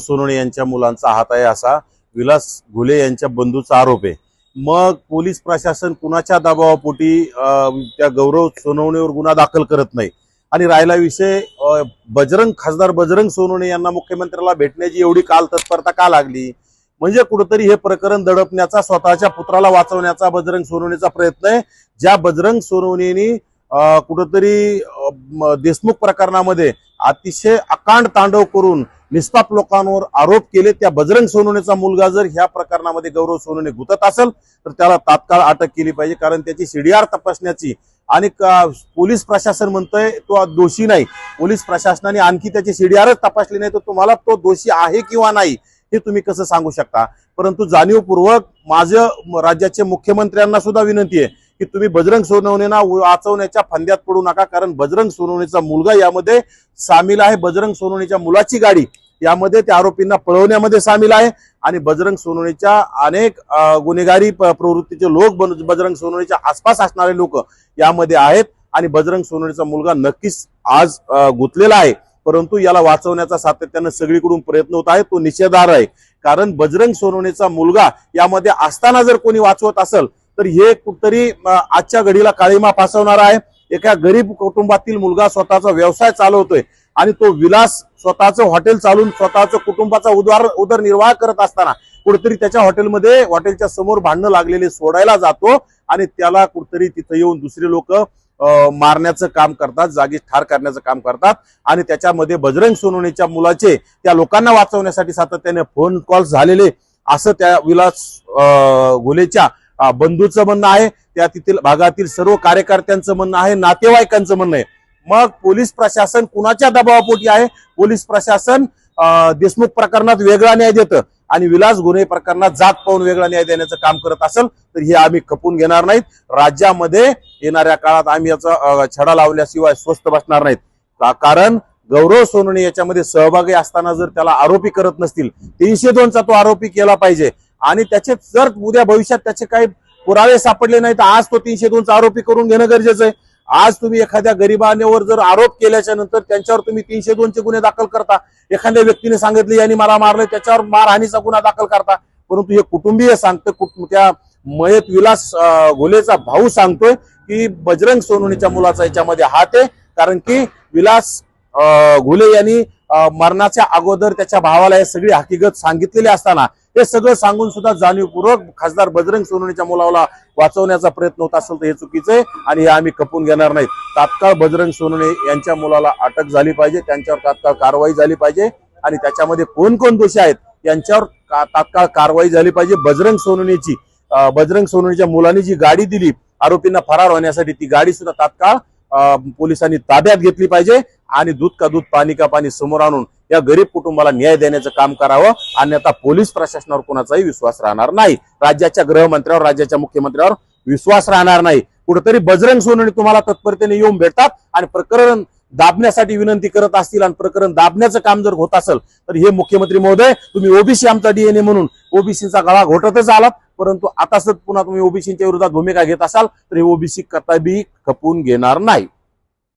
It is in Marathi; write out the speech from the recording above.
सोनवणे यांच्या मुलांचा हात आहे असा विलास घुले यांच्या बंधूचा आरोप आहे। मग पोलीस प्रशासन कुणाच्या दबावापोटी त्या गौरव सोनवणेवर गुन्हा दाखल करत नाही। आणि राहिला विषय खासदार बजरंग सोनवणे यांना मुख्यमंत्र्याला भेटण्याची एवढी काल तत्परता का लागली, म्हणजे कुठेतरी हे प्रकरण दडपण्याचा, स्वतःच्या पुत्राला वाचवण्याचा बजरंग सोनवणेचा प्रयत्न आहे। ज्या बजरंग सोनवणेनी कुठेतरी देशमुख प्रकरणामध्ये अतिशय अकांड तांडव करून निष्पाप लोकांवर आरोप केले, त्या बजरंग सोनवणेचा मुलगा जर ह्या प्रकरणामध्ये गौरव सोनवणे गुंतत असेल तर त्याला तात्काळ अटक केली पाहिजे। कारण त्याची सीडीआर तपासण्याची आणि पोलीस प्रशासन म्हणतंय तो दोषी नाही, पोलीस प्रशासनाने आणखी त्याची सीडीआरच तपासली नाही तर तुम्हाला तो दोषी आहे किंवा नाही हे तुम्ही कसं सांगू शकता। परंतु जाणीवपूर्वक माझ्या राज्याचे मुख्यमंत्र्यांना सुद्धा विनंती आहे की तुम्ही बजरंग सोनवणेंना वाचवण्याच्या फंद्यात पडू नका, कारण बजरंग सोनवणेचा मुलगा यामध्ये सामील आहे। बजरंग सोनवणेच्या मुलाची गाडी यामध्ये त्या आरोपींना पळवण्यामध्ये सामील आहे आणि बजरंग सोनवणेच्या अनेक गुन्हेगारी प्रवृत्तीचे लोक, बजरंग सोनवणेच्या आसपास असणारे लोक यामध्ये आहेत आणि बजरंग सोनवणेचा मुलगा नक्कीच आज गुंतलेला आहे। परंतु याला वाचवण्याचा सातत्याने सगळीकडून प्रयत्न होत आहे, तो निषेधार्ह आहे। कारण बजरंग सोनवणेचा मुलगा यामध्ये असताना जर कोणी वाचवत असेल तर हे कुठतरी आजच्या घडीला काळीमा फासवणार आहे। एका गरीब कुटुंबातील मुलगा स्वतःचा व्यवसाय चालवतोय आणि तो विलास स्वतःचं हॉटेल चालून स्वतःचं कुटुंबाचा उदरनिर्वाह करत असताना कुठतरी त्याच्या हॉटेलच्या समोर भांडणं लागलेले सोडायला जातो आणि त्याला कुठतरी तिथे येऊन दुसरे लोक मारण्याचं काम करतात, जागी ठार करण्याचं काम करतात आणि त्याच्यामध्ये बजरंग सोनवणेच्या मुलाचे त्या लोकांना वाचवण्यासाठी सातत्याने फोन कॉल झालेले असं त्या विलास घुलेच्या बंधूचं म्हणणं आहे, त्या तिथील भागातील सर्व कार्यकर्त्यांचं म्हणणं आहे, नातेवाईकांचं म्हणणं आहे। मग पोलीस प्रशासन कुणाच्या दबावापोटी आहे? पोलीस प्रशासन देशमुख प्रकरणात वेगळा न्याय देतं आणि विलास घुले प्रकरणात जात पाहून वेगळा न्याय देण्याचं काम करत असेल तर हे आम्ही खपून घेणार नाहीत। राज्यामध्ये येणाऱ्या काळात आम्ही याचा छडा लावल्याशिवाय स्वस्थ बसणार नाहीत। कारण गौरव सोनवणे याच्यामध्ये सहभागी असताना जर त्याला आरोपी करत नसतील, 302चा तो आरोपी केला पाहिजे आणि त्याचे जर उद्या भविष्यात त्याचे काही पुरावे सापडले नाही तर आज तो 302चा आरोपी करून घेणं गरजेचं आहे। आज तुम्ही एखाद्या गरीबांवर जर आरोप केल्याच्या नंतर त्यांच्यावर तुम्ही 302चे गुन्हे दाखल करता, एखाद्या व्यक्तीने सांगितले यांनी मला मारलं त्याच्यावर मारहाणीचा गुन्हा दाखल करता, परंतु हे कुटुंबीय सांगतं, त्या मयत विलास घुलेचा भाऊ सांगतोय की बजरंग सोनवणेच्या मुलाचा याच्यामध्ये हात आहे। कारण की विलास घुले यांनी मरणाच्या अगोदर त्याच्या भावाला हे सगळी हकीकत सांगितलेली असताना हे सगळं सांगून सुद्धा जाणीवपूर्वक खासदार बजरंग सोनवणेच्या मुलाला वाचवण्याचा प्रयत्न होत असेल तर हे चुकीचं आहे आणि हे आम्ही खपून घेणार नाहीत। तात्काळ बजरंग सोनवणे यांच्या मुलाला अटक झाली पाहिजे, त्यांच्यावर तात्काळ कारवाई झाली पाहिजे आणि त्याच्यामध्ये कोण कोण दोषी आहेत यांच्यावर तात्काळ कारवाई झाली पाहिजे। बजरंग सोनवणेच्या मुलांनी जी गाडी दिली आरोपींना फरार होण्यासाठी, ती गाडी सुद्धा तात्काळ पोलिसांनी ताब्यात घेतली पाहिजे आणि दूध का दूध पाणी का पाणी समोर आणून या गरीब कुटुंबाला न्याय देण्याचं काम करावं, अन्यथा पोलीस प्रशासनावर कोणाचाही विश्वास राहणार नाही, राज्याच्या गृहमंत्र्यावर, राज्याच्या मुख्यमंत्र्यावर विश्वास राहणार नाही। कुठेतरी बजरंग सोनवणे तुम्हाला तत्परतेने येऊन भेटतात आणि प्रकरण दाबण्यासाठी विनंती करत असतील आणि प्रकरण दाबण्याचं काम जर होत असेल तर हे मुख्यमंत्री महोदय, तुम्ही ओबीसी आमचा डीएनए म्हणून ओबीसीचा गळा घोटतच आलात, परंतु आता पुन्हा तुम्ही ओबीसीच्या विरोधात भूमिका घेत असाल तर हे ओबीसी कदापि खपून घेणार नाही।